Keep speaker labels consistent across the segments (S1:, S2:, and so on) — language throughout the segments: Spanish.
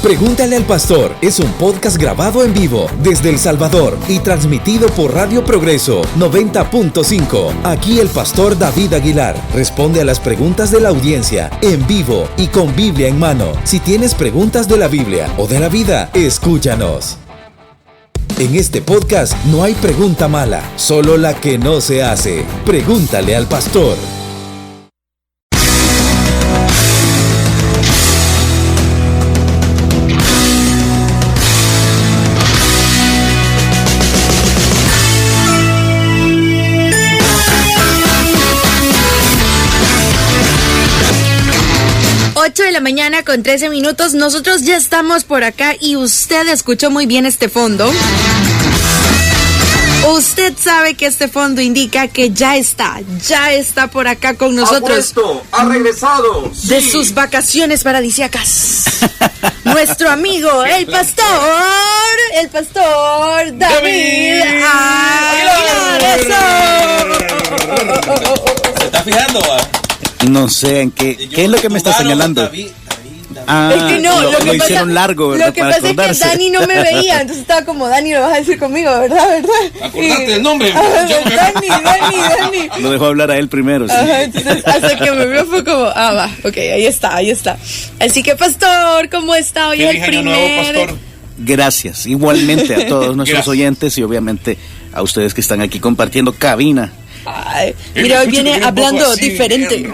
S1: Pregúntale al Pastor es un podcast grabado en vivo desde El Salvador y transmitido por Radio Progreso 90.5. Aquí el Pastor David Aguilar responde a las preguntas de la audiencia en vivo y con Biblia en mano. Si tienes preguntas de la Biblia o de la vida, escúchanos. En este podcast no hay pregunta mala, solo la que no se hace. Pregúntale al Pastor.
S2: De la mañana con 13 minutos. Nosotros ya estamos por acá y usted escuchó muy bien este fondo. Usted sabe que este fondo indica que ya está por acá con nosotros.
S3: Ha regresado.
S2: De sus vacaciones paradisíacas. Nuestro amigo, el pastor David Aguilar.
S3: ¿Se está fijando?
S4: No sé en qué es lo que me está señalando.
S2: Es que no,
S4: lo hicieron largo, ¿verdad?
S2: Lo que pasa es que Dani no me veía, entonces estaba como, Dani, lo vas a decir conmigo, ¿verdad?
S3: Acordate el nombre.
S2: Dani.
S4: Lo dejó hablar a él primero. Sí.
S2: Ajá, entonces, hasta que me vio fue como, va, ok, ahí está. Así que, pastor, ¿cómo está hoy el primer?
S3: Nuevo, pastor.
S4: Gracias, igualmente a todos nuestros oyentes y obviamente a ustedes que están aquí compartiendo cabina.
S2: Ay, mira, hoy viene hablando diferente.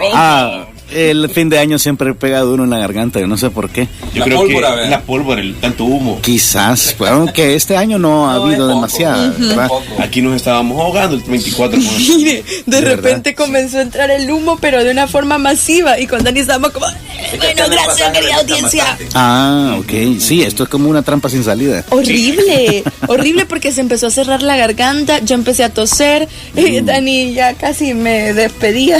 S4: El fin de año siempre pega duro en la garganta, yo no sé por qué.
S3: Yo creo que la pólvora, el tanto humo.
S4: Quizás, aunque este año no ha habido demasiado, ¿verdad?
S3: Aquí nos estábamos ahogando el 24.
S2: Mire, de repente comenzó a entrar el humo, pero de una forma masiva. Y con Dani estábamos como, bueno, gracias, querida audiencia.
S4: Ok, sí, esto es como una trampa sin salida.
S2: Horrible porque se empezó a cerrar la garganta, yo empecé a toser, Dani ya casi me despedía.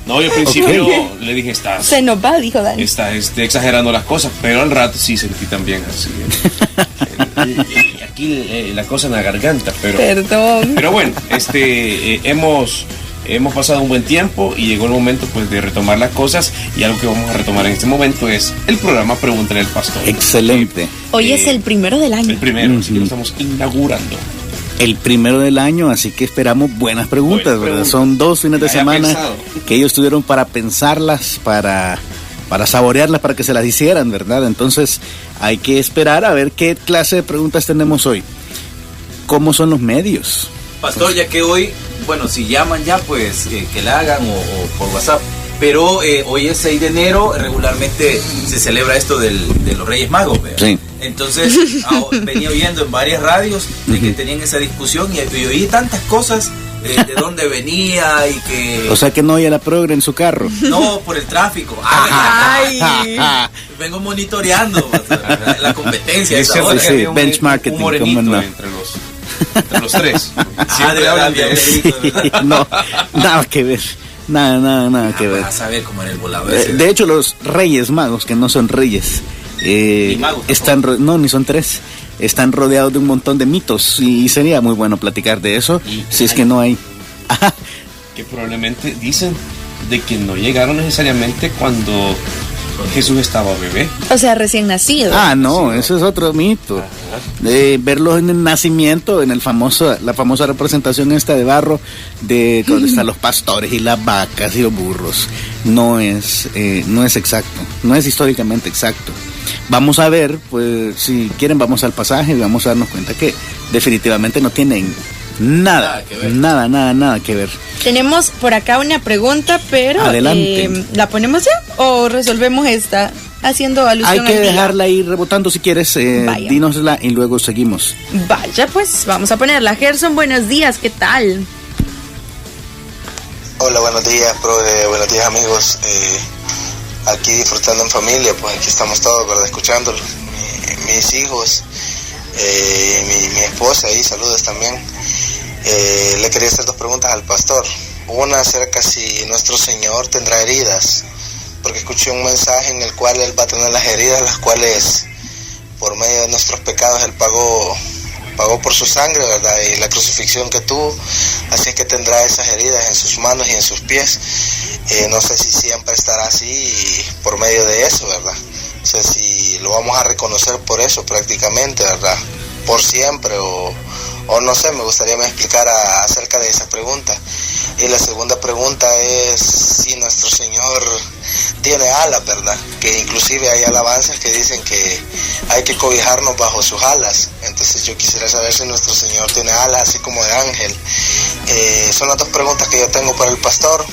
S3: No, yo al principio le dije,
S2: se nos va, dijo Dani.
S3: Está exagerando las cosas, pero al rato sí sentí también así. Aquí la cosa en la garganta, pero...
S2: Perdón.
S3: Pero bueno, hemos pasado un buen tiempo y llegó el momento pues de retomar las cosas, y algo que vamos a retomar en este momento es el programa Pregúntale al Pastor.
S4: Excelente.
S2: Hoy es el primero del año.
S3: El primero, así que lo estamos inaugurando.
S4: El primero del año, así que esperamos buenas preguntas, ¿verdad? Son 2 fines de semana que ellos tuvieron para pensarlas, para saborearlas, para que se las hicieran, ¿verdad? Entonces hay que esperar a ver qué clase de preguntas tenemos hoy. ¿Cómo son los medios?
S5: Pastor, ya que hoy, bueno, si llaman ya, pues que la hagan o por WhatsApp. Pero hoy es 6 de enero, regularmente se celebra esto de los Reyes Magos, ¿verdad?
S4: Sí.
S5: Entonces, venía oyendo en varias radios de que tenían esa discusión y oí tantas cosas de dónde venía y que...
S4: O sea que no oye la progre en su carro.
S5: No, por el tráfico. Vengo monitoreando la competencia.
S3: Es cierto,
S4: sí, benchmarking.
S3: Un morenito entre los tres.
S5: Siempre hablan de
S4: No, nada que ver. Nada que ver.
S5: Vas a saber cómo era el volado.
S4: De hecho, los Reyes Magos, que no son reyes, ni son 3, están rodeados de un montón de mitos, y sería muy bueno platicar de eso, si es que no hay.
S3: Que probablemente dicen de que no llegaron necesariamente cuando Jesús estaba bebé.
S2: O sea, recién nacido.
S4: No, eso es otro mito. Verlos en el nacimiento, en la famosa representación esta de barro, de donde están los pastores y las vacas y los burros. No es exacto, no es históricamente exacto. Vamos a ver, pues si quieren vamos al pasaje y vamos a darnos cuenta que definitivamente no tienen nada que ver.
S2: Tenemos por acá una pregunta, pero
S4: adelante.
S2: ¿La ponemos ya o resolvemos esta haciendo alusión?
S4: Hay que dejarla ahí rebotando si quieres, dínosla y luego seguimos.
S2: Vaya, pues vamos a ponerla. Gerson, buenos días, ¿qué tal?
S6: Hola, buenos días, buenos días amigos. Aquí disfrutando en familia, pues aquí estamos todos, ¿verdad? Escuchándolo. Mis hijos, mi esposa y saludos también. Le quería hacer 2 preguntas al pastor. Una acerca si nuestro Señor tendrá heridas, porque escuché un mensaje en el cual Él va a tener las heridas, las cuales por medio de nuestros pecados Él pagó por su sangre, ¿verdad? Y la crucifixión que tuvo, así es que tendrá esas heridas en sus manos y en sus pies. No sé si siempre estará así por medio de eso, ¿verdad? O sea, si lo vamos a reconocer por eso prácticamente, ¿verdad? Por siempre o no sé, me gustaría me explicara acerca de esa pregunta. Y la segunda pregunta es si nuestro Señor tiene alas, ¿verdad? Que inclusive hay alabanzas que dicen que hay que cobijarnos bajo sus alas. Entonces yo quisiera saber si nuestro Señor tiene alas así como de ángel. Son las dos preguntas que yo tengo para el pastor.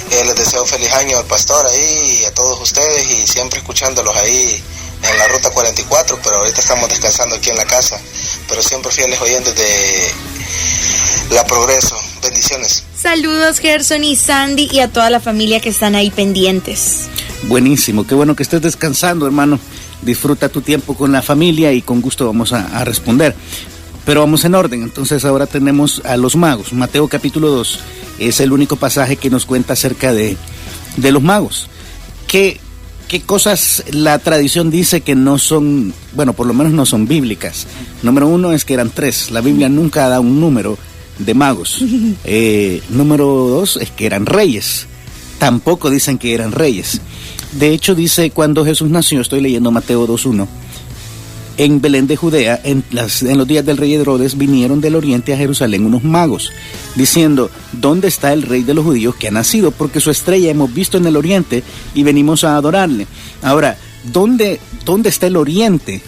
S6: Les deseo feliz año al pastor ahí y a todos ustedes, y siempre escuchándolos ahí en la ruta 44, pero ahorita estamos descansando aquí en la casa, pero siempre fieles oyentes de La Progreso. Bendiciones.
S2: Saludos, Gerson y Sandy, y a toda la familia que están ahí pendientes.
S4: Buenísimo, qué bueno que estés descansando, hermano. Disfruta tu tiempo con la familia y con gusto vamos a responder. Pero vamos en orden, entonces ahora tenemos a los magos. Mateo capítulo 2 es el único pasaje que nos cuenta acerca de los magos. ¿Qué cosas la tradición dice que no son, bueno, por lo menos no son bíblicas? Número 1 es que eran 3. La Biblia nunca da un número de magos. Número 2 es que eran reyes. Tampoco dicen que eran reyes. De hecho dice cuando Jesús nació, estoy leyendo Mateo 2:1, en Belén de Judea, en los días del rey Herodes, vinieron del oriente a Jerusalén unos magos, diciendo: ¿dónde está el rey de los judíos que ha nacido? Porque su estrella hemos visto en el oriente y venimos a adorarle. Ahora, ¿dónde está el oriente?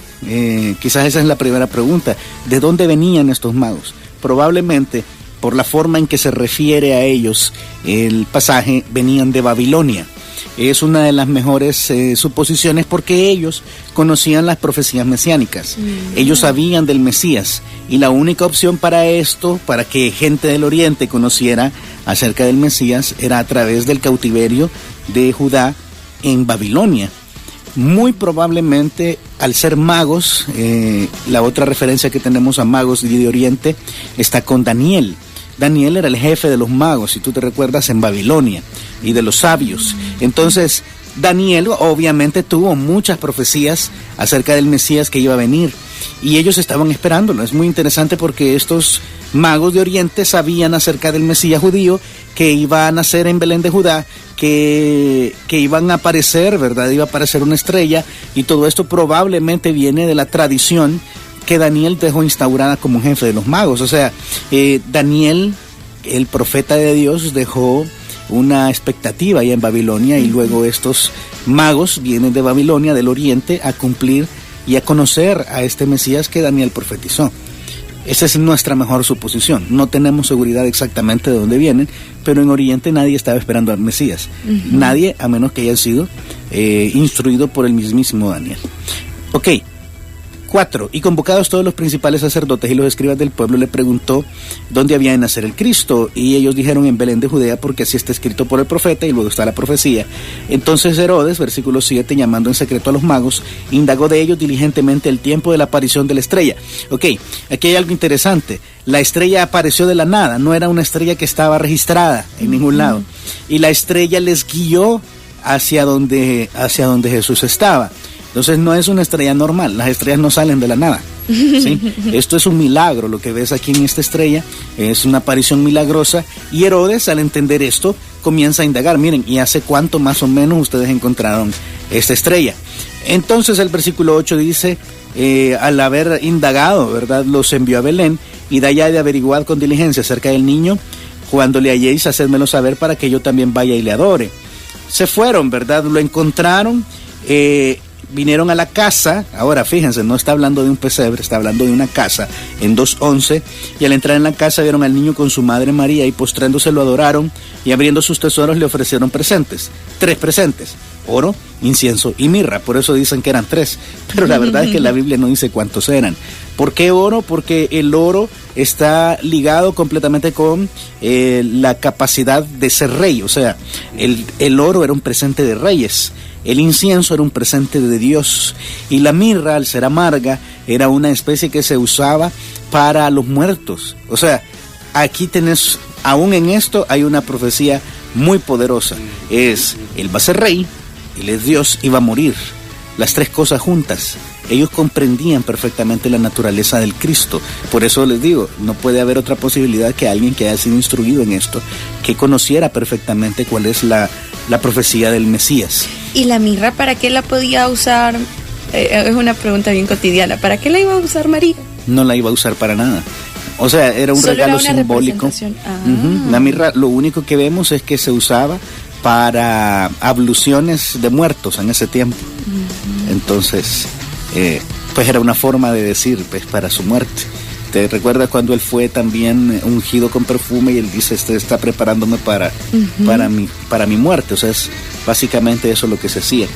S4: Quizás esa es la primera pregunta. ¿De dónde venían estos magos? Probablemente, por la forma en que se refiere a ellos el pasaje, venían de Babilonia. Es una de las mejores suposiciones, porque ellos conocían las profecías mesiánicas. Ellos sabían del Mesías, y la única opción para esto, para que gente del oriente conociera acerca del Mesías, era a través del cautiverio de Judá en Babilonia. Muy probablemente, al ser magos, la otra referencia que tenemos a magos de Oriente está con Daniel. Daniel era el jefe de los magos, si tú te recuerdas, en Babilonia, y de los sabios. Entonces, Daniel obviamente tuvo muchas profecías acerca del Mesías que iba a venir, y ellos estaban esperándolo. Es muy interesante porque estos magos de Oriente sabían acerca del Mesías judío, que iba a nacer en Belén de Judá, que iban a aparecer, ¿verdad? Iba a aparecer una estrella, y todo esto probablemente viene de la tradición que Daniel dejó instaurada como jefe de los magos. O sea, Daniel, el profeta de Dios, dejó una expectativa ahí en Babilonia, y luego estos magos vienen de Babilonia, del oriente, a cumplir y a conocer a este Mesías que Daniel profetizó. Esa es nuestra mejor suposición. No tenemos seguridad exactamente de dónde vienen, pero en Oriente nadie estaba esperando al Mesías. Nadie, a menos que haya sido instruido por el mismísimo Daniel. Ok. 4. Y convocados todos los principales sacerdotes y los escribas del pueblo, le preguntó dónde había de nacer el Cristo, y ellos dijeron: en Belén de Judea, porque así está escrito por el profeta. Y luego está la profecía. Entonces Herodes, versículo 7, llamando en secreto a los magos, indagó de ellos diligentemente el tiempo de la aparición de la estrella. Ok, aquí hay algo interesante. La estrella apareció de la nada, no era una estrella que estaba registrada en ningún lado, y la estrella les guió hacia donde Jesús estaba. Entonces no es una estrella normal, las estrellas no salen de la nada, ¿sí? Esto es un milagro, lo que ves aquí en esta estrella es una aparición milagrosa, y Herodes, al entender esto, comienza a indagar. Miren, ¿y hace cuánto más o menos ustedes encontraron esta estrella? Entonces el versículo 8 dice: al haber indagado, ¿verdad?, los envió a Belén, y de allá de averiguar con diligencia acerca del niño. Cuando le halléis, hacedmelo saber para que yo también vaya y le adore. Se fueron, ¿verdad? Lo encontraron, vinieron a la casa. Ahora fíjense, no está hablando de un pesebre, está hablando de una casa en 2:11. Y al entrar en la casa vieron al niño con su madre María, y postrándose lo adoraron, y abriendo sus tesoros le ofrecieron presentes. 3 presentes: oro, incienso y mirra. Por eso dicen que eran 3, pero la verdad es que la Biblia no dice cuántos eran. ¿Por qué oro? Porque el oro está ligado completamente con la capacidad de ser rey. O sea, el oro era un presente de reyes, el incienso era un presente de Dios, y la mirra, al ser amarga, era una especie que se usaba para los muertos. O sea, aquí tenés, aún en esto hay una profecía muy poderosa. Él va a ser rey, él es Dios y va a morir. Las 3 cosas juntas. ellos comprendían perfectamente la naturaleza del Cristo. Por eso les digo, no puede haber otra posibilidad que alguien que haya sido instruido en esto, que conociera perfectamente cuál es la profecía del Mesías.
S2: ¿Y la mirra para qué la podía usar? Es una pregunta bien cotidiana. ¿Para qué la iba a usar María?
S4: No la iba a usar para nada. O sea, era un regalo simbólico. La mirra, lo único que vemos es que se usaba para abluciones de muertos en ese tiempo. Entonces, pues era una forma de decir, pues, para su muerte. ¿Te recuerdas cuando él fue también ungido con perfume y él dice, está preparándome para mi muerte? O sea, es básicamente eso lo que se hacía.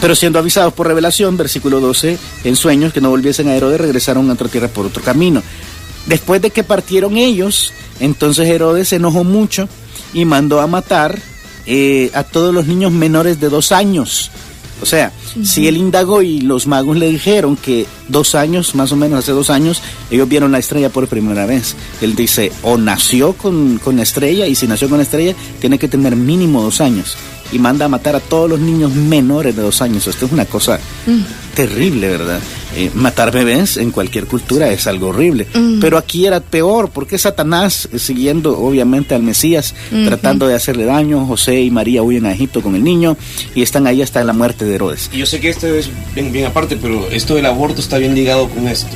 S4: Pero siendo avisados por revelación, versículo 12, en sueños que no volviesen a Herodes, regresaron a otra tierra por otro camino. Después de que partieron ellos, entonces Herodes se enojó mucho y mandó a matar a todos los niños menores de 2 años. O sea, si él indagó y los magos le dijeron que 2 años, más o menos hace 2 años, ellos vieron la estrella por primera vez. Él dice, o nació con la estrella, y si nació con la estrella, tiene que tener mínimo 2 años. Y manda a matar a todos los niños menores de 2 años. Esto es una cosa terrible, ¿verdad? Matar bebés en cualquier cultura es algo horrible. Pero aquí era peor, porque Satanás, siguiendo obviamente al Mesías, tratando de hacerle daño. José y María huyen a Egipto con el niño y están ahí hasta la muerte de Herodes.
S3: Y yo sé que esto es bien aparte, pero esto del aborto está bien ligado con esto.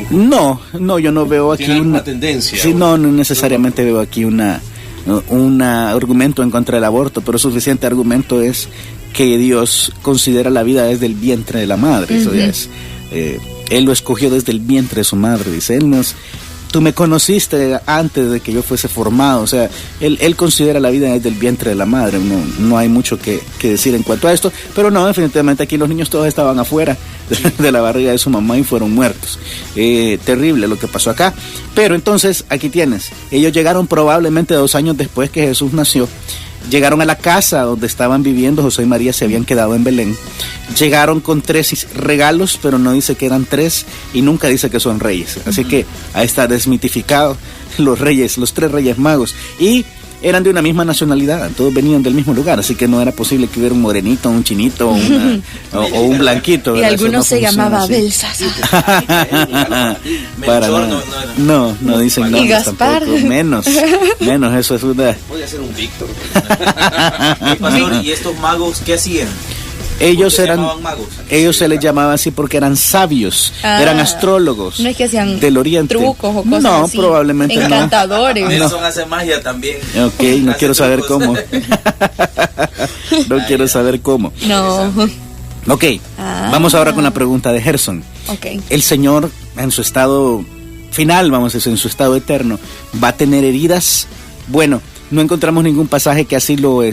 S4: No, yo no veo aquí
S3: una tendencia.
S4: Sí, no necesariamente veo aquí un argumento en contra del aborto, pero suficiente argumento es que Dios considera la vida desde el vientre de la madre. Eso ya es, Él lo escogió desde el vientre de su madre, dice, tú me conociste antes de que yo fuese formado. O sea, él considera la vida desde el vientre de la madre. No hay mucho que decir en cuanto a esto, pero no, definitivamente aquí los niños todos estaban afuera de la barriga de su mamá y fueron muertos. Terrible lo que pasó acá. Pero entonces, aquí tienes, ellos llegaron probablemente 2 años después que Jesús nació. Llegaron a la casa donde estaban viviendo, José y María se habían quedado en Belén. Llegaron con 3 regalos, pero no dice que eran 3 y nunca dice que son reyes. Así que ahí está desmitificado los 3 reyes magos. Y eran de una misma nacionalidad, todos venían del mismo lugar, así que no era posible que hubiera un morenito, un chinito o un blanquito.
S2: Y algunos se llamaba Belsasar.
S4: Para nada. No dicen
S2: nombres. Y Gaspar.
S4: Tampoco. Menos, eso es una...
S5: Podría ser un Víctor. ¿Y estos magos qué hacían?
S4: Ellos se les llamaba así porque eran sabios, eran astrólogos.
S2: No es que hacían
S4: del Oriente.
S2: Trucos o cosas así.
S4: No, probablemente
S2: encantadores.
S5: Nelson hace magia también.
S4: Ok, no quiero saber cómo. Quiero saber cómo.
S2: No.
S4: Ok, vamos ahora con la pregunta de Gerson.
S2: Okay.
S4: El Señor en su estado final, vamos a decir, en su estado eterno, ¿va a tener heridas? Bueno, no encontramos ningún pasaje que así lo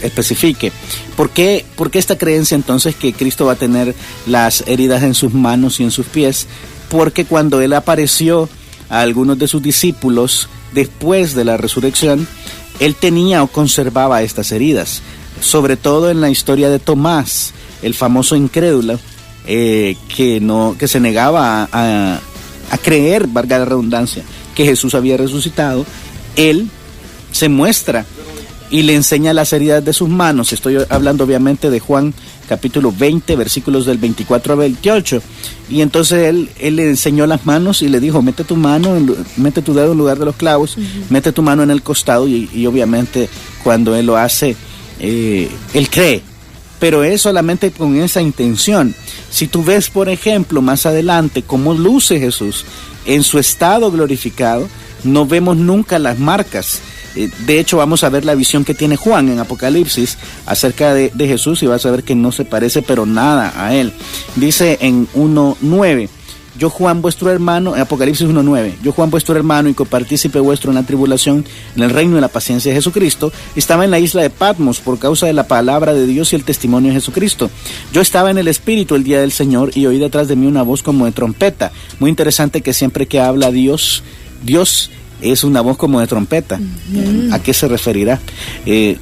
S4: especifique. ¿Por qué esta creencia entonces que Cristo va a tener las heridas en sus manos y en sus pies? Porque cuando Él apareció a algunos de sus discípulos después de la resurrección, Él tenía o conservaba estas heridas. Sobre todo en la historia de Tomás, el famoso incrédulo, que se negaba a creer, valga la redundancia, que Jesús había resucitado. Él se muestra y le enseña las heridas de sus manos. Estoy hablando obviamente de Juan capítulo 20, versículos del 24 a 28. Y entonces él le enseñó las manos y le dijo, mete tu dedo en lugar de los clavos, mete tu mano en el costado, y obviamente cuando él lo hace, él cree. Pero es solamente con esa intención. Si tú ves, por ejemplo, más adelante cómo luce Jesús en su estado glorificado, no vemos nunca las marcas. De hecho, vamos a ver la visión que tiene Juan en Apocalipsis acerca de Jesús, y vas a ver que no se parece pero nada a él. Dice en 1:9, yo Juan vuestro hermano, en Apocalipsis 1:9, yo Juan vuestro hermano y copartícipe vuestro en la tribulación, en el reino de la paciencia de Jesucristo, estaba en la isla de Patmos por causa de la palabra de Dios y el testimonio de Jesucristo. Yo estaba en el Espíritu el día del Señor y oí detrás de mí una voz como de trompeta. Muy interesante que siempre que habla Dios es una voz como de trompeta. ¿A qué se referirá?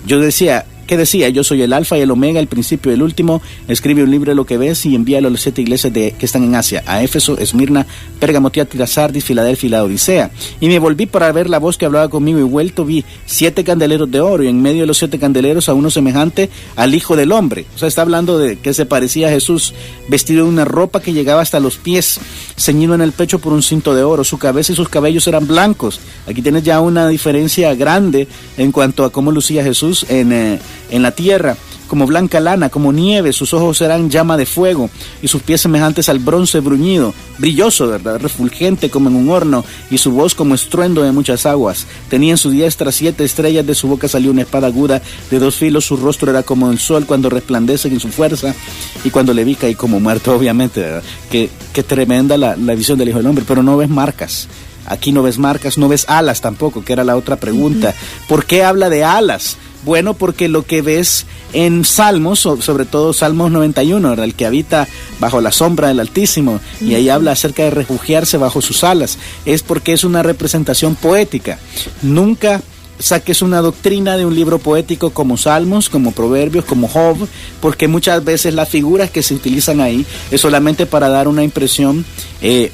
S4: Yo decía, que decía: yo soy el alfa y el omega, el principio y el último. Escribe un libro de lo que ves y envíalo a las 7 iglesias que están en Asia: a Éfeso, Esmirna, Pérgamo, Tiatira, Sardis, Filadelfia y la Odisea. Y me volví para ver la voz que hablaba conmigo, y vuelto vi 7 candeleros de oro, y en medio de los 7 candeleros a uno semejante al Hijo del Hombre. O sea, está hablando de que se parecía a Jesús, vestido de una ropa que llegaba hasta los pies, ceñido en el pecho por un cinto de oro. Su cabeza y sus cabellos eran blancos. Aquí tienes ya una diferencia grande en cuanto a cómo lucía Jesús en la tierra. Como blanca lana, como nieve, sus ojos eran llama de fuego, y sus pies semejantes al bronce bruñido, brilloso, ¿verdad?, refulgente como en un horno, y su voz como estruendo de muchas aguas. Tenía en su diestra 7 estrellas, de su boca salió una espada aguda de 2 filos, su rostro era como el sol cuando resplandece en su fuerza, y cuando le vi caí como muerto. Obviamente, ¿verdad? Qué tremenda la visión del Hijo del Hombre, pero no ves marcas. Aquí no ves marcas, no ves alas tampoco, que era la otra pregunta. ¿Por qué habla de alas? Bueno, porque lo que ves en Salmos, sobre todo Salmos 91, ¿verdad?, el que habita bajo la sombra del Altísimo, y ahí habla acerca de refugiarse bajo sus alas, es porque es una representación poética. Nunca saques una doctrina de un libro poético como Salmos, como Proverbios, como Job, porque muchas veces las figuras que se utilizan ahí es solamente para dar una impresión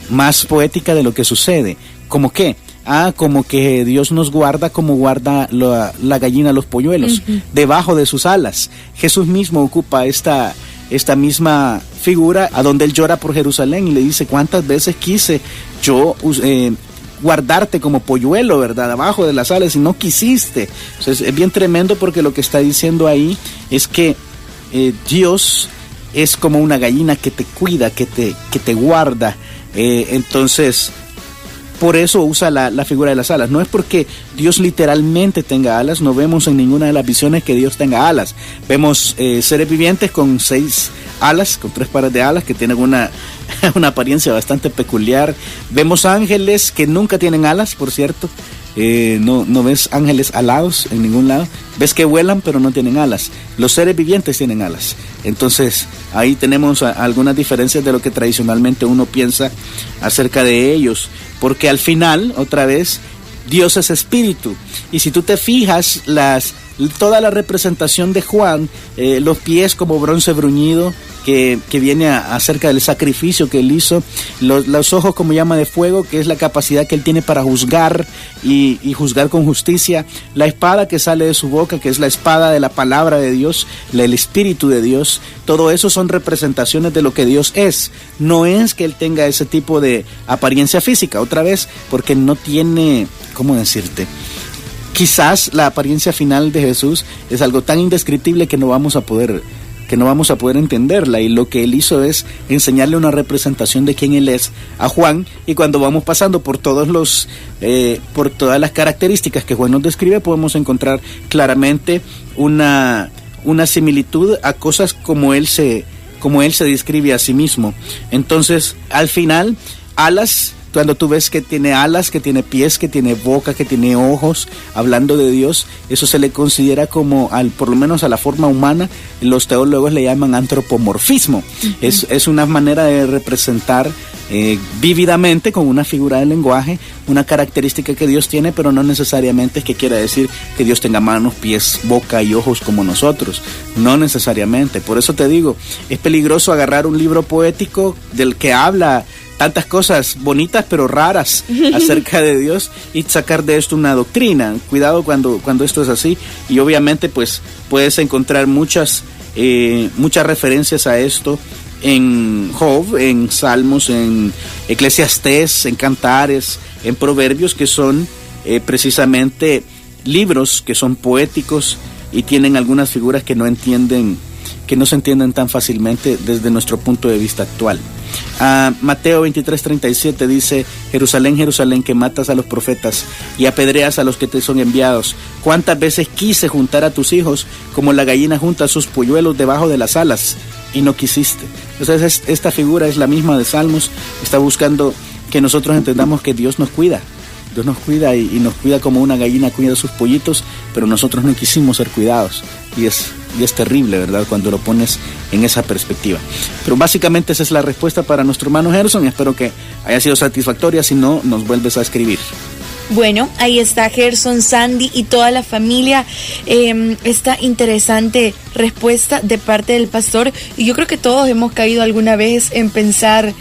S4: más poética de lo que sucede. ¿Cómo qué? Como que Dios nos guarda como guarda la gallina los polluelos, debajo de sus alas. Jesús mismo ocupa esta misma figura, a donde él llora por Jerusalén y le dice: ¿cuántas veces quise yo guardarte como polluelo, ¿verdad?, abajo de las alas, y no quisiste? Entonces, es bien tremendo, porque lo que está diciendo ahí es que Dios es como una gallina que te cuida, que te guarda. Entonces, por eso usa la figura de las alas. No es porque Dios literalmente tenga alas, no vemos en ninguna de las visiones que Dios tenga alas. Vemos seres vivientes con 6 alas, con 3 pares de alas, que tienen una apariencia bastante peculiar. Vemos ángeles que nunca tienen alas, por cierto. No ves ángeles alados en ningún lado. Ves que vuelan, pero no tienen alas. Los seres vivientes tienen alas. Entonces, ahí tenemos algunas diferencias de lo que tradicionalmente uno piensa acerca de ellos. Porque al final, otra vez, Dios es espíritu. Y si tú te fijas, toda la representación de Juan, los pies como bronce bruñido, que viene acerca del sacrificio que él hizo, los ojos como llama de fuego, que es la capacidad que él tiene para juzgar y juzgar con justicia, la espada que sale de su boca, que es la espada de la palabra de Dios, el espíritu de Dios. Todo eso son representaciones de lo que Dios es. No es que él tenga ese tipo de apariencia física, otra vez, porque no tiene, ¿cómo decirte? Quizás la apariencia final de Jesús es algo tan indescriptible que no vamos a poder entenderla, y lo que él hizo es enseñarle una representación de quién él es a Juan. Y cuando vamos pasando por todas las características que Juan nos describe, podemos encontrar claramente una similitud a cosas como él se describe a sí mismo. Entonces, al final, alas. Cuando tú ves que tiene alas, que tiene pies, que tiene boca, que tiene ojos, hablando de Dios, eso se le considera como, por lo menos a la forma humana, los teólogos le llaman antropomorfismo. Es una manera de representar vívidamente, con una figura de lenguaje, una característica que Dios tiene, pero no necesariamente es que quiera decir que Dios tenga manos, pies, boca y ojos como nosotros. No necesariamente. Por eso te digo, es peligroso agarrar un libro poético del que habla tantas cosas bonitas pero raras acerca de Dios y sacar de esto una doctrina. Cuidado cuando esto es así, y obviamente pues puedes encontrar muchas referencias a esto en Job, en Salmos, en Eclesiastés, en Cantares, en Proverbios, que son precisamente libros que son poéticos y tienen algunas figuras que no se entienden tan fácilmente desde nuestro punto de vista actual. Mateo 23:37 dice: Jerusalén, Jerusalén, que matas a los profetas y apedreas a los que te son enviados. ¿Cuántas veces quise juntar a tus hijos como la gallina junta sus polluelos debajo de las alas, y no quisiste? Entonces esta figura es la misma de Salmos. Está buscando que nosotros entendamos que Dios nos cuida. Dios nos cuida y nos cuida como una gallina cuida a sus pollitos, pero nosotros no quisimos ser cuidados. Y es terrible, ¿verdad?, cuando lo pones en esa perspectiva. Pero básicamente esa es la respuesta para nuestro hermano Gerson. Espero que haya sido satisfactoria. Si no, nos vuelves a escribir.
S2: Bueno, ahí está Gerson, Sandy y toda la familia. Esta interesante respuesta de parte del pastor. Y yo creo que todos hemos caído alguna vez en pensar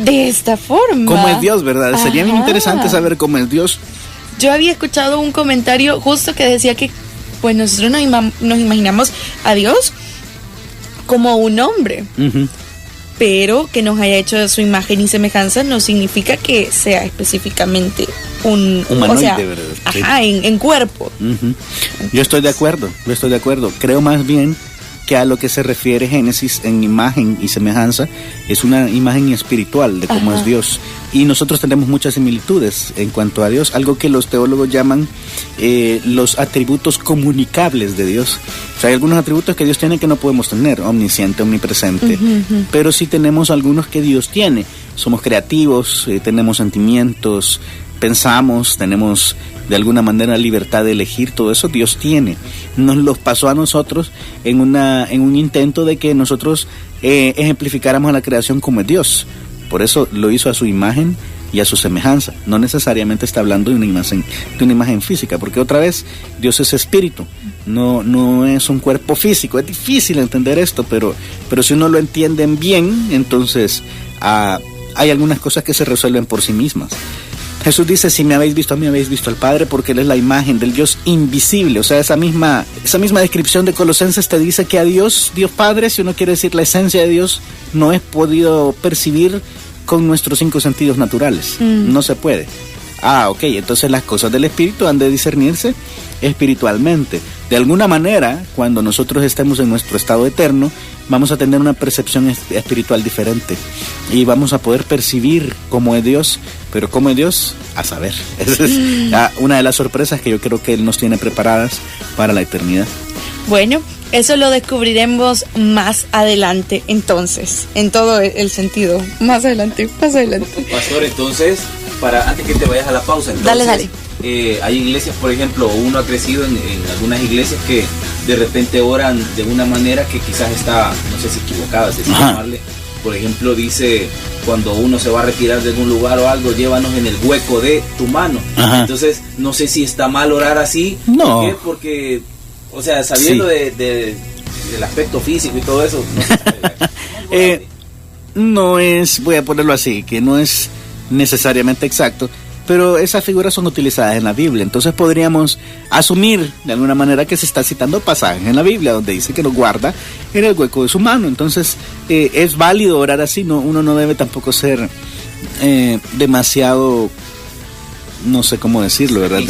S2: de esta forma.
S4: ¿Cómo es Dios, verdad? Ajá. Sería bien interesante saber cómo es Dios.
S2: Yo había escuchado un comentario justo que decía que pues nosotros nos imaginamos a Dios como un hombre. Uh-huh. Pero que nos haya hecho de su imagen y semejanza no significa que sea específicamente un
S4: humanoide,
S2: o sea,
S4: ¿verdad?
S2: Ajá,
S4: sí.
S2: en cuerpo.
S4: Uh-huh. Yo estoy de acuerdo. Creo más bien que a lo que se refiere Génesis en imagen y semejanza es una imagen espiritual de cómo es Dios. Y nosotros tenemos muchas similitudes en cuanto a Dios, algo que los teólogos llaman los atributos comunicables de Dios. O sea, hay algunos atributos que Dios tiene que no podemos tener, omnisciente, omnipresente, pero sí tenemos algunos que Dios tiene. Somos creativos, tenemos sentimientos, pensamos, tenemos de alguna manera libertad de elegir. Todo eso Dios tiene. Nos los pasó a nosotros en un intento de que nosotros ejemplificáramos a la creación como es Dios. Por eso lo hizo a su imagen y a su semejanza. No necesariamente está hablando de una imagen física, porque otra vez Dios es espíritu, no es un cuerpo físico. Es difícil entender esto, pero si uno lo entiende bien, entonces hay algunas cosas que se resuelven por sí mismas. Jesús dice: si me habéis visto a mí, habéis visto al Padre, porque Él es la imagen del Dios invisible. O sea, esa misma descripción de Colosenses te dice que a Dios Padre, si uno quiere decir la esencia de Dios, no es podido percibir con nuestros 5 sentidos naturales. No se puede. Ok, entonces las cosas del Espíritu han de discernirse espiritualmente. De alguna manera, cuando nosotros estemos en nuestro estado eterno, vamos a tener una percepción espiritual diferente y vamos a poder percibir cómo es Dios, pero cómo es Dios, a saber. Esa es una de las sorpresas que yo creo que Él nos tiene preparadas para la eternidad.
S2: Bueno, eso lo descubriremos más adelante, entonces, en todo el sentido. Más adelante.
S5: Pastor, entonces, antes que te vayas a la pausa, entonces,
S2: dale.
S5: Hay iglesias, por ejemplo, uno ha crecido en algunas iglesias que de repente oran de una manera que quizás está, no sé si equivocada, si llamarle. Por ejemplo, dice, cuando uno se va a retirar de algún lugar o algo, llévanos en el hueco de tu mano. Ajá. Entonces, no sé si está mal orar así.
S4: No.
S5: ¿Por qué? Porque, o sea, sabiendo del aspecto físico y todo eso, no sé.
S4: No es, voy a ponerlo así, que no es necesariamente exacto, pero esas figuras son utilizadas en la Biblia. Entonces podríamos asumir de alguna manera que se está citando pasajes en la Biblia donde dice que nos guarda en el hueco de su mano. Entonces es válido orar así. Uno no debe tampoco ser demasiado, no sé cómo decirlo, ¿verdad?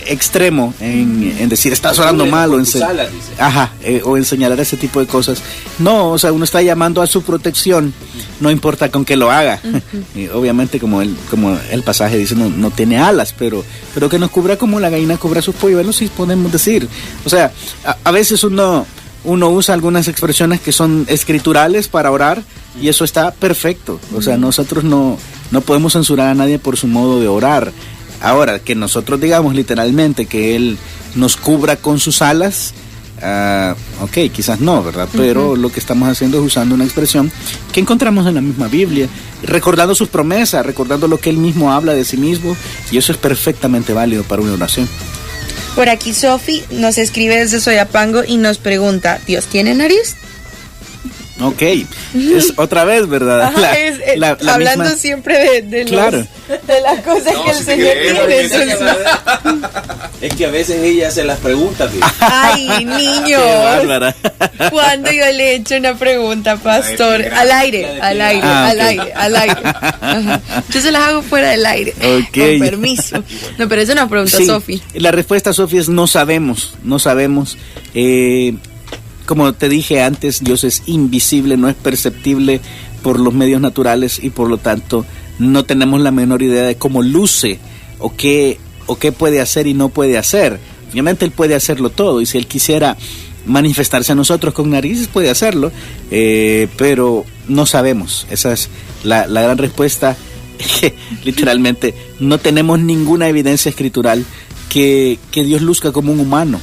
S4: Extremo en decir estás orando mal o en señalar ese tipo de cosas. No, o sea, uno está llamando a su protección, no importa con que lo haga. Obviamente, como el pasaje dice, no tiene alas, pero que nos cubra como la gallina cubra sus polluelos, sí podemos decir. O sea, a veces uno usa algunas expresiones que son escriturales para orar y eso está perfecto. O sea, nosotros no podemos censurar a nadie por su modo de orar. Ahora, que nosotros digamos literalmente que Él nos cubra con sus alas, ok, quizás no, ¿verdad? Pero lo que estamos haciendo es usando una expresión que encontramos en la misma Biblia, recordando sus promesas, recordando lo que Él mismo habla de sí mismo, y eso es perfectamente válido para una oración.
S2: Por aquí Sofi nos escribe desde Soyapango y nos pregunta, ¿Dios tiene nariz?
S4: Ok, es otra vez, ¿verdad?
S2: Ajá, hablando misma... siempre de las cosas que el Señor tiene.
S5: Es que a veces ella se las pregunta. ¿Sí?
S2: Ay, niños. Qué bárbara. Cuando yo le he hecho una pregunta, pastor, al aire. Ajá. Yo se las hago fuera del aire, con permiso. No, pero eso nos pregunta Sofi.
S4: La respuesta, Sofi, es no sabemos. Como te dije antes, Dios es invisible, no es perceptible por los medios naturales y por lo tanto no tenemos la menor idea de cómo luce o qué puede hacer y no puede hacer. Obviamente Él puede hacerlo todo y si Él quisiera manifestarse a nosotros con narices puede hacerlo, pero no sabemos. Esa es la gran respuesta. Literalmente no tenemos ninguna evidencia escritural que Dios luzca como un humano.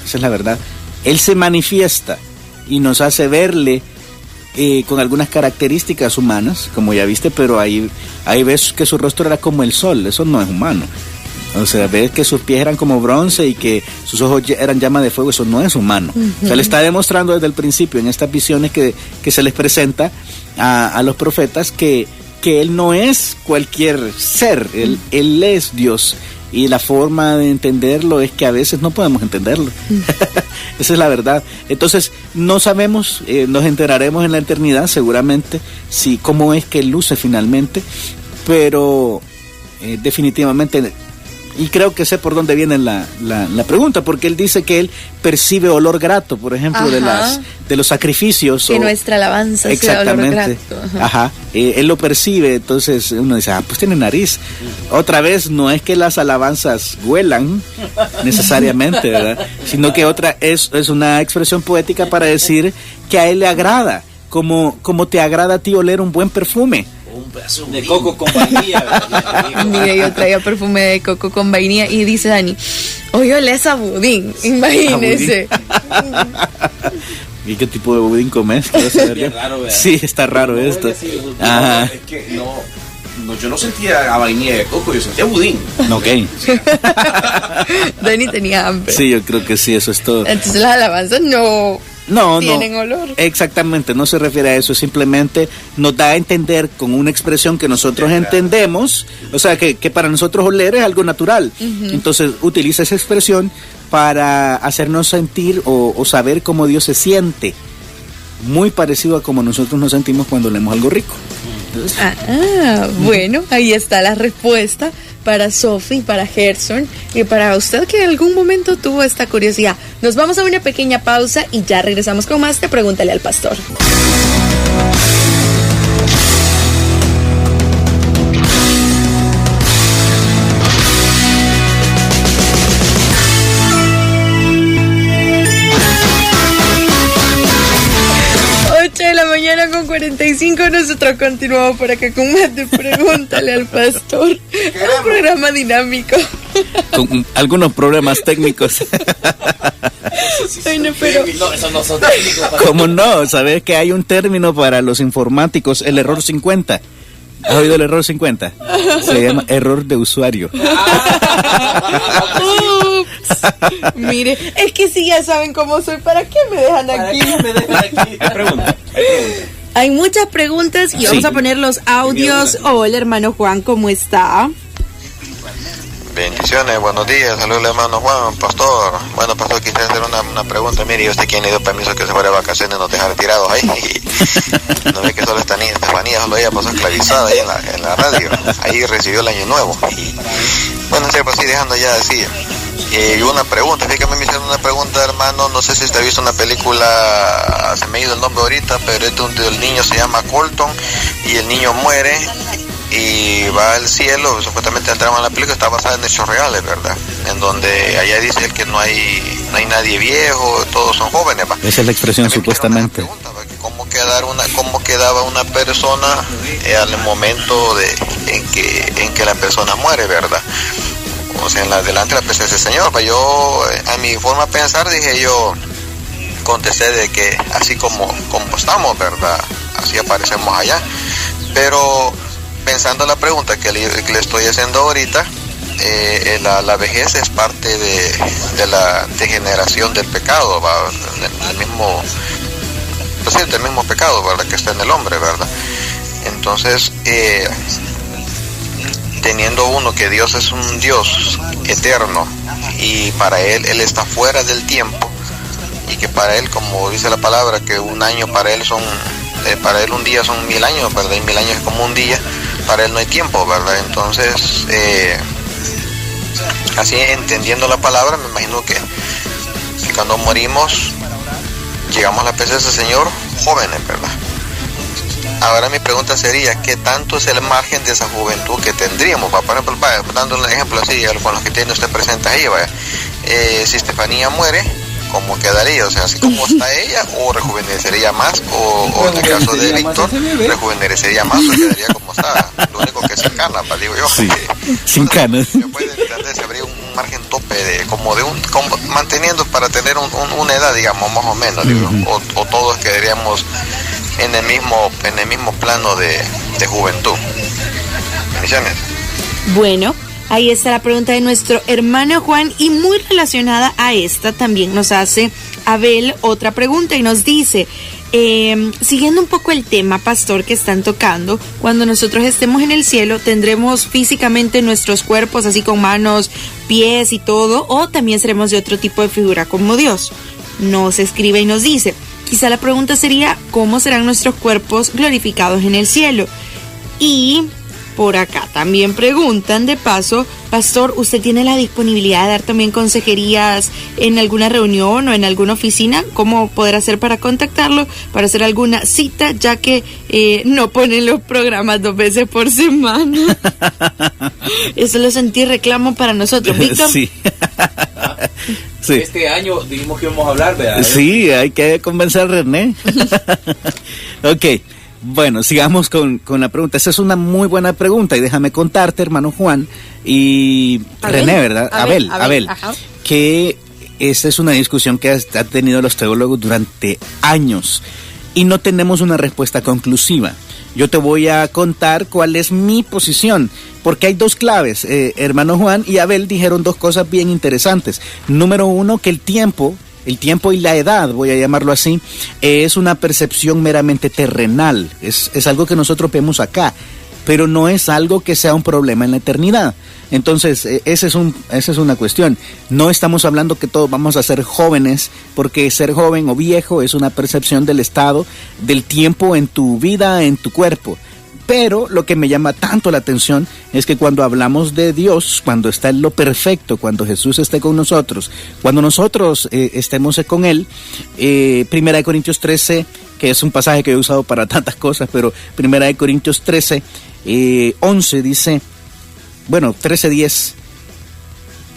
S4: Esa es la verdad. Él se manifiesta y nos hace verle con algunas características humanas, como ya viste, pero hay Ahí ves que su rostro era como el sol, eso no es humano. O sea, ves que sus pies eran como bronce y que sus ojos eran llama de fuego, eso no es humano. O sea, le está demostrando desde el principio en estas visiones que se les presenta a los profetas que él no es cualquier ser, él es Dios. Y la forma de entenderlo es que a veces no podemos entenderlo. Esa es la verdad. Entonces, no sabemos, nos enteraremos en la eternidad seguramente, cómo es que él luce finalmente, pero definitivamente, y creo que sé por dónde viene la pregunta, porque él dice que él percibe olor grato, por ejemplo, de los sacrificios.
S2: Que nuestra alabanza sea olor grato.
S4: Ajá. Él lo percibe, entonces uno dice, pues tiene nariz. Otra vez, no es que las alabanzas huelan necesariamente, ¿verdad? Sino que es una expresión poética para decir que a él le agrada, como te agrada a ti oler un buen perfume.
S5: De coco con vainilla.
S2: Mira, yo traía perfume de coco con vainilla y dice Dani, oye, olés a budín, imagínese.
S4: ¿Y qué tipo de budín comes?
S5: Raro,
S4: sí, está raro esto.
S3: Ajá. Es que yo no sentía a vainilla de coco, yo sentía budín.
S4: Ok.
S2: Dani tenía hambre.
S4: Sí, yo creo que sí, eso es todo.
S2: Entonces las alabanzas tienen olor.
S4: Exactamente, no se refiere a eso, simplemente nos da a entender con una expresión que nosotros entendemos, o sea, que para nosotros oler es algo natural. Entonces utiliza esa expresión para hacernos sentir o saber cómo Dios se siente, muy parecido a como nosotros nos sentimos cuando leemos algo rico.
S2: Bueno, ahí está la respuesta para Sophie, para Gerson y para usted que en algún momento tuvo esta curiosidad. Nos vamos a una pequeña pausa y ya regresamos con más de Pregúntale al Pastor. 45, nosotros continuamos por acá con más de Pregúntale al Pastor. Un programa dinámico.
S4: Con algunos problemas técnicos.
S2: Bueno, pero...
S5: No, esos no son técnicos.
S4: ¿Cómo no? ¿Sabes que hay un término para los informáticos? El error 50. ¿Has oído el error 50? Se llama error de usuario.
S2: Mire, es que si ya saben cómo soy, ¿para qué me dejan aquí?
S3: Hay preguntas.
S2: Hay muchas preguntas y vamos a poner los audios. Hola, hermano Juan, ¿cómo está?
S6: Bendiciones, buenos días, saludos hermano Juan, pastor. Bueno, pastor, quisiera hacer una pregunta. Mire, yo sé quién le dio permiso que se fuera de vacaciones y nos dejara tirados ahí. No ve que solo esta niña Estefanía, solo ella pasó esclavizada ahí en la radio. Ahí recibió el año nuevo. Y bueno, pues sí, dejando ya así. Y una pregunta, fíjate, me hicieron una pregunta, hermano, no sé si usted ha visto una película, se me ha ido el nombre ahorita, pero es donde el niño se llama Colton y el niño muere y va al cielo, supuestamente el trama de la película está basada en hechos reales, ¿verdad? En donde allá dice él que no hay nadie viejo, todos son jóvenes, ¿va?
S4: Esa es la expresión supuestamente.
S6: ¿Cómo quedaba una persona al momento en que la persona muere, ¿verdad? O sea, en la delante de la presencia del Señor. Pues yo, a mi forma de pensar, yo contesté de que así como estamos, ¿verdad? Así aparecemos allá. Pero pensando en la pregunta que le estoy haciendo ahorita, la vejez es parte de la degeneración del pecado, ¿va? Del mismo pecado, ¿verdad? Que está en el hombre, ¿verdad? Entonces, teniendo uno que Dios es un Dios eterno y para él está fuera del tiempo y que para él, como dice la palabra, que un año para él un día son 1000 años, ¿verdad? Y 1000 años es como un día, para él no hay tiempo, ¿verdad? Entonces, así entendiendo la palabra, me imagino que cuando morimos llegamos a la presencia del Señor jóvenes, ¿verdad? Ahora mi pregunta sería, ¿qué tanto es el margen de esa juventud que tendríamos? Por ejemplo, dando un ejemplo así, con los que tiene usted presente ahí, si Estefanía muere, ¿cómo quedaría? O sea, así como está ella, o rejuvenecería más, o en el caso de Víctor, rejuvenecería más, o quedaría como está. Lo único que es sin canas, digo yo.
S4: Sí, sin canas.
S6: Se puede entender, se habría un margen tope manteniendo para tener una edad, digamos, más o menos, digo, o todos quedaríamos en el mismo plano de de juventud. Bendiciones.
S2: Bueno, ahí está la pregunta de nuestro hermano Juan, y muy relacionada a esta también nos hace Abel otra pregunta y nos dice, siguiendo un poco el tema, pastor, que están tocando, cuando nosotros estemos en el cielo, ¿tendremos físicamente nuestros cuerpos así con manos, pies y todo, o también seremos de otro tipo de figura como Dios? Nos escribe y nos dice, quizá la pregunta sería, ¿cómo serán nuestros cuerpos glorificados en el cielo? Y por acá también preguntan, de paso, pastor, ¿usted tiene la disponibilidad de dar también consejerías en alguna reunión o en alguna oficina? ¿Cómo poder hacer para contactarlo, para hacer alguna cita, ya que no ponen los programas 2 veces por semana? Eso lo sentí reclamo para nosotros, Víctor.
S4: Sí. Sí.
S5: Este año dijimos que íbamos a hablar, ¿verdad?
S4: Sí, hay que convencer a René. Ok. Bueno, sigamos con la pregunta. Esa es una muy buena pregunta y déjame contarte, hermano Juan y René, ¿verdad? Abel, que esta es una discusión que han tenido los teólogos durante años y no tenemos una respuesta conclusiva. Yo te voy a contar cuál es mi posición, porque hay 2 claves. Hermano Juan y Abel dijeron 2 cosas bien interesantes. Número 1, que el tiempo y la edad, voy a llamarlo así, es una percepción meramente terrenal, es algo que nosotros vemos acá, pero no es algo que sea un problema en la eternidad. Entonces, esa es una cuestión. No estamos hablando que todos vamos a ser jóvenes, porque ser joven o viejo es una percepción del estado, del tiempo en tu vida, en tu cuerpo. Pero lo que me llama tanto la atención es que cuando hablamos de Dios, cuando está en lo perfecto, cuando Jesús esté con nosotros, cuando nosotros estemos con Él, 1 Corintios 13, que es un pasaje que he usado para tantas cosas, pero 1 Corintios 13, 11 dice, bueno, 13:10,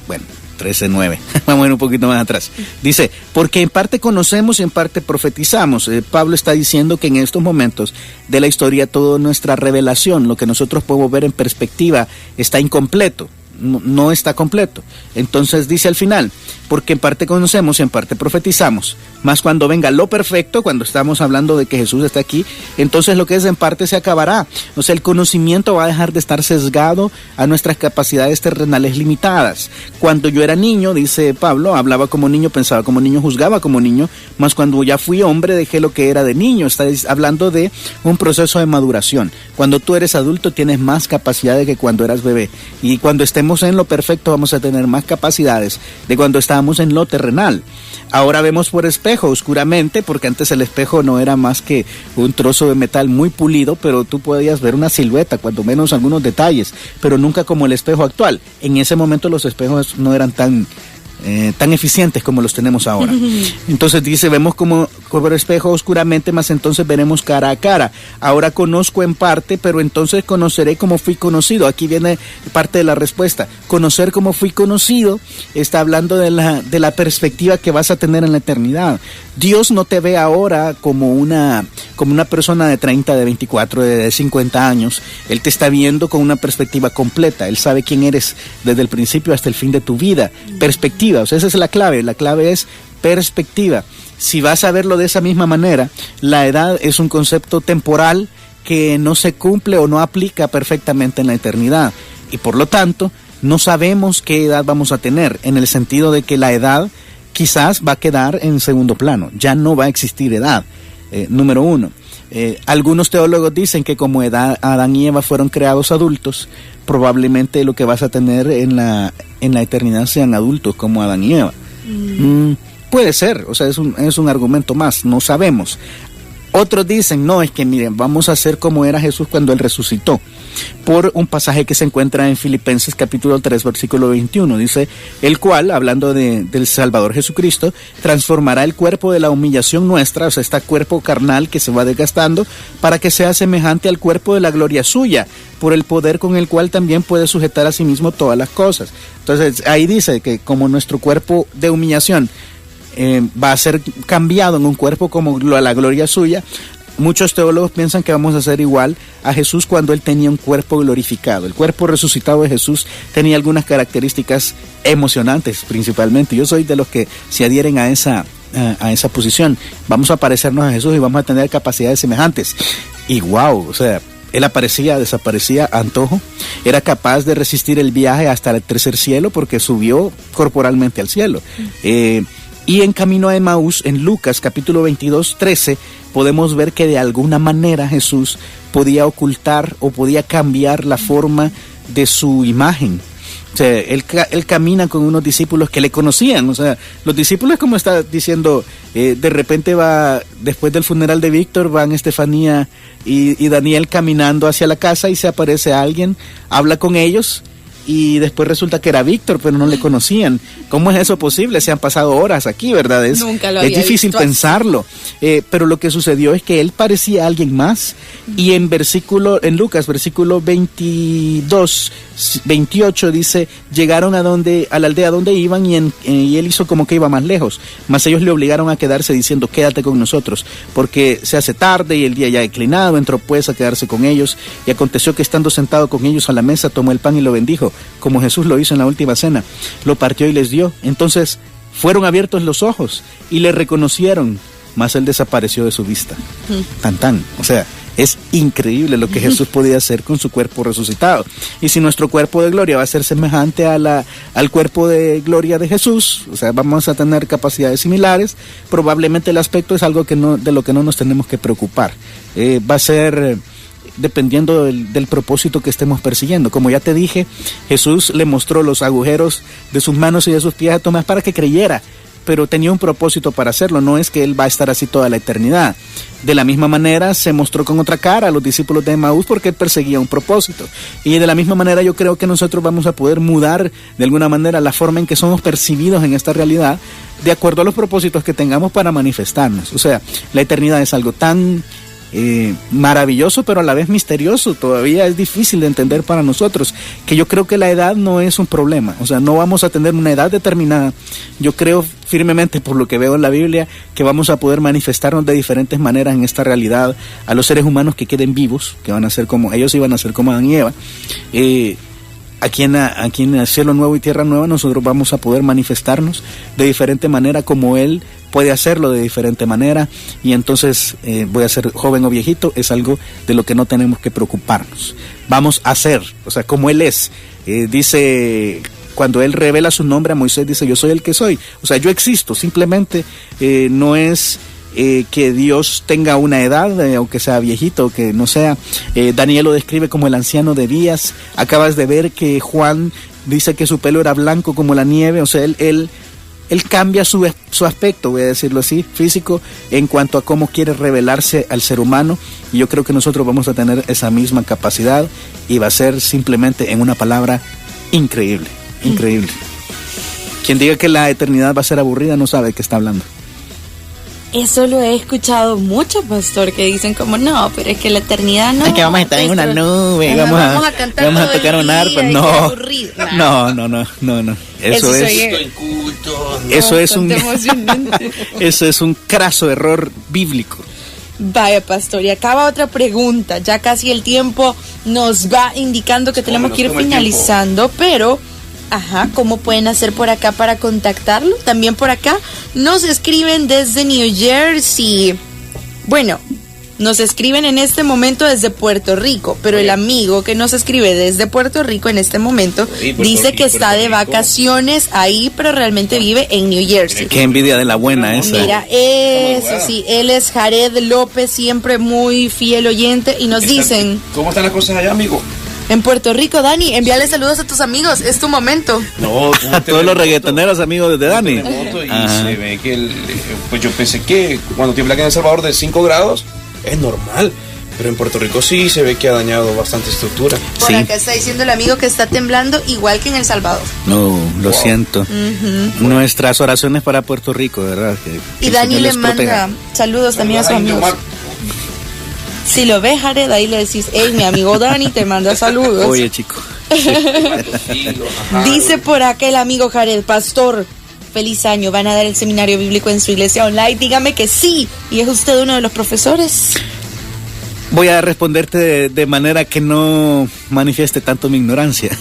S4: bueno, 13:9, vamos a ir un poquito más atrás. Dice, porque en parte conocemos y en parte profetizamos. Pablo está diciendo que en estos momentos de la historia toda nuestra revelación, lo que nosotros podemos ver en perspectiva, está incompleto. No está completo. Entonces dice al final, porque en parte conocemos y en parte profetizamos, mas cuando venga lo perfecto, cuando estamos hablando de que Jesús está aquí, entonces lo que es en parte se acabará. O sea, el conocimiento va a dejar de estar sesgado a nuestras capacidades terrenales limitadas. Cuando yo era niño, dice Pablo, hablaba como niño, pensaba como niño, juzgaba como niño, mas cuando ya fui hombre dejé lo que era de niño. Está hablando de un proceso de maduración. Cuando tú eres adulto tienes más capacidades que cuando eras bebé, y cuando estemos en lo perfecto vamos a tener más capacidades de cuando estábamos en lo terrenal. Ahora vemos por espejo oscuramente, porque antes el espejo no era más que un trozo de metal muy pulido, pero tú podías ver una silueta, cuando menos algunos detalles, pero nunca como el espejo actual. En ese momento los espejos no eran tan eficientes como los tenemos ahora. Entonces dice, vemos como por espejo oscuramente, mas entonces veremos cara a cara. Ahora conozco en parte, pero entonces conoceré como fui conocido. Aquí viene parte de la respuesta. Conocer como fui conocido está hablando de la perspectiva que vas a tener en la eternidad. Dios no te ve ahora como una persona de 30, de 24, de 50 años. Él te está viendo con una perspectiva completa. Él sabe quién eres desde el principio hasta el fin de tu vida. Perspectiva, o sea, esa es la clave es perspectiva. Si vas a verlo de esa misma manera, la edad es un concepto temporal que no se cumple o no aplica perfectamente en la eternidad. Y por lo tanto, no sabemos qué edad vamos a tener, en el sentido de que la edad quizás va a quedar en segundo plano, ya no va a existir edad, número 1. Algunos teólogos dicen que como Adán y Eva fueron creados adultos, probablemente lo que vas a tener en la eternidad sean adultos como Adán y Eva. Puede ser, o sea, es un argumento más, no sabemos. Otros dicen, no, es que miren, vamos a ser como era Jesús cuando Él resucitó. Por un pasaje que se encuentra en Filipenses capítulo 3, versículo 21. Dice, el cual, hablando del Salvador Jesucristo, transformará el cuerpo de la humillación nuestra, o sea, este cuerpo carnal que se va desgastando, para que sea semejante al cuerpo de la gloria suya, por el poder con el cual también puede sujetar a sí mismo todas las cosas. Entonces, ahí dice que como nuestro cuerpo de humillación va a ser cambiado en un cuerpo como la gloria suya, muchos teólogos piensan que vamos a ser igual a Jesús cuando Él tenía un cuerpo glorificado. El cuerpo resucitado de Jesús tenía algunas características emocionantes principalmente. Yo soy de los que se adhieren a esa posición. Vamos a parecernos a Jesús y vamos a tener capacidades semejantes. Y wow, o sea, Él aparecía, desaparecía a antojo. Era capaz de resistir el viaje hasta el tercer cielo porque subió corporalmente al cielo. Y en camino a Emaús, en Lucas capítulo 22, 13, podemos ver que de alguna manera Jesús podía ocultar o podía cambiar la forma de su imagen. O sea, él camina con unos discípulos que le conocían. O sea, los discípulos, como está diciendo, de repente después del funeral de Víctor, van Estefanía y Daniel caminando hacia la casa y se aparece alguien, habla con ellos y después resulta que era Víctor, pero no le conocían. ¿Cómo es eso posible? Se han pasado horas aquí, ¿verdad?
S2: Nunca lo había
S4: difícil
S2: visto
S4: pensarlo. Pero lo que sucedió es que él parecía a alguien más. Y en Lucas, versículo 22, 28, dice, llegaron a la aldea donde iban y él hizo como que iba más lejos. Mas ellos le obligaron a quedarse diciendo, quédate con nosotros, porque se hace tarde y el día ya ha declinado. Entró pues a quedarse con ellos. Y aconteció que estando sentado con ellos a la mesa, tomó el pan y lo bendijo, como Jesús lo hizo en la última cena. Lo partió y les dio. Entonces fueron abiertos los ojos y le reconocieron, mas él desapareció de su vista. Tan. O sea, es increíble lo que Jesús podía hacer con su cuerpo resucitado. Y si nuestro cuerpo de gloria va a ser semejante al cuerpo de gloria de Jesús, o sea, vamos a tener capacidades similares, probablemente el aspecto es algo de lo que no nos tenemos que preocupar. Va a ser dependiendo del propósito que estemos persiguiendo. Como ya te dije, Jesús le mostró los agujeros de sus manos y de sus pies a Tomás para que creyera, pero tenía un propósito para hacerlo. No es que él va a estar así toda la eternidad. De la misma manera se mostró con otra cara a los discípulos de Emaús porque él perseguía un propósito. Y de la misma manera yo creo que nosotros vamos a poder mudar de alguna manera la forma en que somos percibidos en esta realidad de acuerdo a los propósitos que tengamos para manifestarnos. O sea, la eternidad es algo tan maravilloso, pero a la vez misterioso. Todavía es difícil de entender para nosotros, que yo creo que la edad no es un problema. O sea, no vamos a tener una edad determinada. Yo creo firmemente, por lo que veo en la Biblia, que vamos a poder manifestarnos de diferentes maneras en esta realidad a los seres humanos que queden vivos, que van a ser como ellos, iban a ser como Adán y Eva. Aquí en el cielo nuevo y tierra nueva nosotros vamos a poder manifestarnos de diferente manera, como Él puede hacerlo de diferente manera. Y entonces voy a ser joven o viejito, es algo de lo que no tenemos que preocuparnos. Vamos a ser, o sea, como Él es. Dice, cuando Él revela su nombre a Moisés, dice, yo soy el que soy. O sea, yo existo, simplemente no es que Dios tenga una edad, aunque sea viejito, que no sea. Daniel lo describe como el anciano de días. Acabas de ver que Juan dice que su pelo era blanco como la nieve. O sea, él cambia su aspecto, voy a decirlo así, físico, en cuanto a cómo quiere revelarse al ser humano. Y yo creo que nosotros vamos a tener esa misma capacidad y va a ser simplemente, en una palabra, increíble. Quien diga que la eternidad va a ser aburrida no sabe de qué está hablando.
S2: Eso lo he escuchado mucho, pastor, que dicen como, no, pero es que la eternidad no.
S4: Es que vamos a estar en una nube, vamos a cantar, vamos a tocar un arpa. No. Eso es un craso error bíblico.
S2: Vaya, pastor, y acaba otra pregunta. Ya casi el tiempo nos va indicando que tenemos que ir finalizando, pero... ¿cómo pueden hacer por acá para contactarlo? También por acá nos escriben desde New Jersey. Bueno, nos escriben en este momento desde Puerto Rico, pero el amigo que nos escribe desde Puerto Rico en este momento dice que está de vacaciones ahí, pero realmente vive en New Jersey.
S4: Qué envidia de la buena esa.
S2: Mira, eso sí, él es Jared López, siempre muy fiel oyente, y nos dicen...
S3: ¿Cómo están las cosas allá, amigo?
S2: En Puerto Rico, Dani, envíale saludos a tus amigos, es tu momento.
S3: No,
S4: a todos los reggaetoneros amigos de Dani.
S3: Y se ve que pues yo pensé que cuando tiembla aquí en El Salvador de 5 grados es normal, pero en Puerto Rico sí se ve que ha dañado bastante estructura.
S2: Por acá está diciendo el amigo que está temblando igual que en El Salvador.
S4: No, lo siento. Nuestras oraciones para Puerto Rico, ¿verdad?
S2: Y Dani le manda saludos también a sus amigos. Si lo ves, Jared, ahí le decís, hey, mi amigo Dani te manda saludos.
S4: Oye, chico.
S2: Dice por acá el amigo Jared, pastor, feliz año, ¿van a dar el seminario bíblico en su iglesia online? Dígame que sí. ¿Y es usted uno de los profesores?
S4: Voy a responderte de manera que no manifieste tanto mi ignorancia.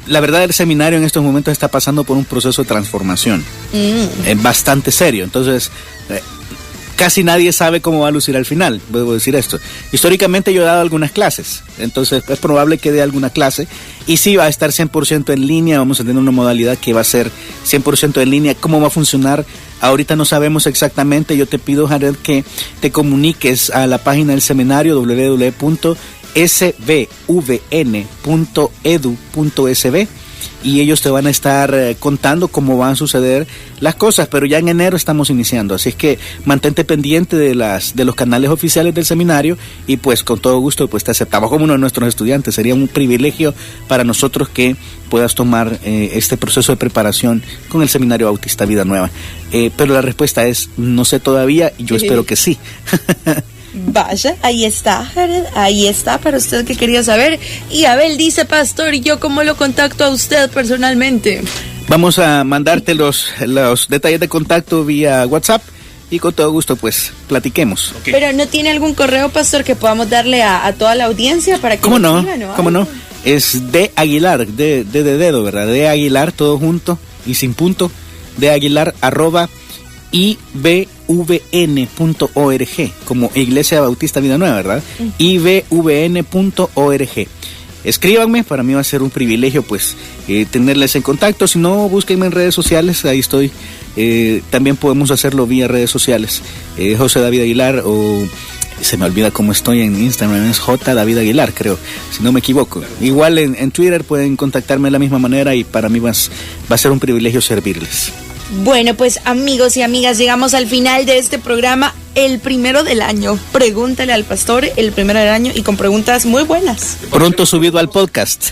S4: La verdad, el seminario en estos momentos está pasando por un proceso de transformación. Bastante serio. Entonces... casi nadie sabe cómo va a lucir al final. Debo decir esto. Históricamente yo he dado algunas clases, entonces es probable que dé alguna clase, y sí va a estar 100% en línea. Vamos a tener una modalidad que va a ser 100% en línea. ¿Cómo va a funcionar? Ahorita no sabemos exactamente. Yo te pido, Jared, que te comuniques a la página del seminario www.svvn.edu.sb, y ellos te van a estar contando cómo van a suceder las cosas, pero ya en enero estamos iniciando, así es que mantente pendiente de los canales oficiales del seminario, y pues con todo gusto pues te aceptamos como uno de nuestros estudiantes. Sería un privilegio para nosotros que puedas tomar este proceso de preparación con el Seminario Bautista Vida Nueva, pero la respuesta es no sé todavía, y yo espero que sí.
S2: Vaya, ahí está, Jared, ahí está para usted que quería saber. Y Abel dice, pastor, ¿y yo cómo lo contacto a usted personalmente?
S4: Vamos a mandarte los detalles de contacto vía WhatsApp, y con todo gusto pues platiquemos.
S3: Okay.
S2: Pero ¿no tiene algún correo, pastor, que podamos darle a toda la audiencia para que
S4: ¿Cómo no?
S2: sigan,
S4: ¿Cómo no? Es de Aguilar, de dedo, ¿verdad? De Aguilar, todo junto y sin punto, de Aguilar @ibvn.org, como Iglesia Bautista Vida Nueva, ¿verdad? ibvn.org. Escríbanme, para mí va a ser un privilegio pues tenerles en contacto. Si no, búsquenme en redes sociales, ahí estoy. También podemos hacerlo vía redes sociales, José David Aguilar, o se me olvida cómo estoy en Instagram, es J. David Aguilar, creo, si no me equivoco. Igual en Twitter pueden contactarme de la misma manera, y para mí va a ser un privilegio servirles.
S2: Bueno, pues amigos y amigas, llegamos al final de este programa, el primero del año. Pregúntale al pastor, el primero del año, y con preguntas muy buenas.
S4: Pronto subido al podcast.
S2: Sí,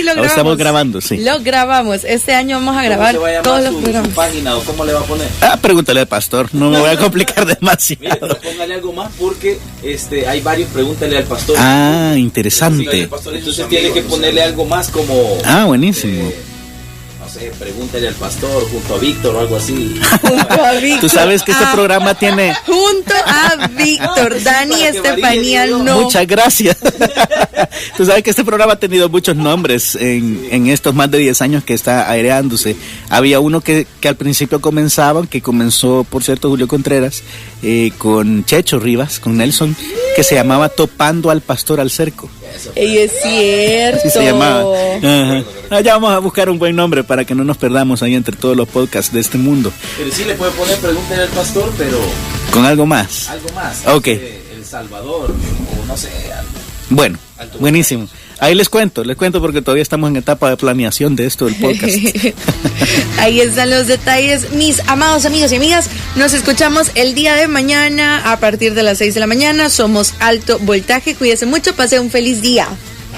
S2: lo grabamos.
S4: Lo estamos grabando, sí.
S2: Lo grabamos. Este año vamos a grabar todos los programas.
S5: ¿Su página o cómo le va a poner?
S4: Pregúntale al pastor, no me voy a complicar demasiado.
S5: Mire, pero póngale algo más, porque hay varios, pregúntale al pastor.
S4: Interesante.
S5: Entonces tiene que ponerle algo más como...
S4: buenísimo.
S5: No sé, pregúntale al pastor junto a Víctor o algo así.
S2: Junto a Víctor.
S4: Tú sabes que este programa tiene...
S2: Junto a Víctor, Dani
S5: para que
S2: Estefanía,
S5: varíe,
S2: no.
S4: Muchas gracias. Tú sabes que este programa ha tenido muchos nombres en estos más de 10 años que está aireándose. Había uno que al principio comenzó, por cierto, Julio Contreras, con Checho Rivas, con Nelson, que se llamaba Topando al Pastor al Cerco.
S2: Y es cierto.
S4: Así se llamaba. Ajá. Ya vamos a buscar un buen nombre para que no nos perdamos ahí entre todos los podcasts de este mundo.
S5: Pero sí le puede poner pregúntale al pastor, pero...
S4: Con algo más.
S5: Algo más.
S4: Ok.
S5: El Salvador, o no sé, algo.
S4: Bueno, buenísimo. Ahí les cuento porque todavía estamos en etapa de planeación de esto del podcast.
S2: Ahí están los detalles, mis amados amigos y amigas. Nos escuchamos el día de mañana a partir de las 6 de la mañana. Somos Alto Voltaje. Cuídense mucho, pase un feliz día.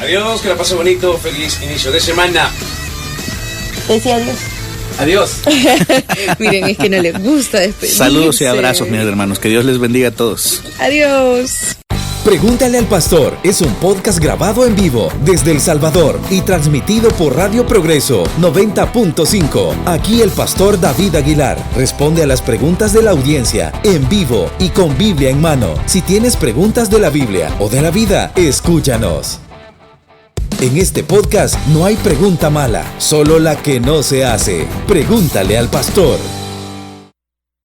S3: Adiós, que la pase bonito, feliz inicio de semana.
S2: Decía adiós.
S5: Adiós.
S2: Miren, es que no les gusta despedirse.
S4: Saludos y abrazos, mis hermanos. Que Dios les bendiga a todos.
S2: Adiós.
S1: Pregúntale al Pastor es un podcast grabado en vivo desde El Salvador y transmitido por Radio Progreso 90.5. Aquí el pastor David Aguilar responde a las preguntas de la audiencia en vivo y con Biblia en mano. Si tienes preguntas de la Biblia o de la vida, escúchanos. En este podcast no hay pregunta mala, solo la que no se hace. Pregúntale al pastor.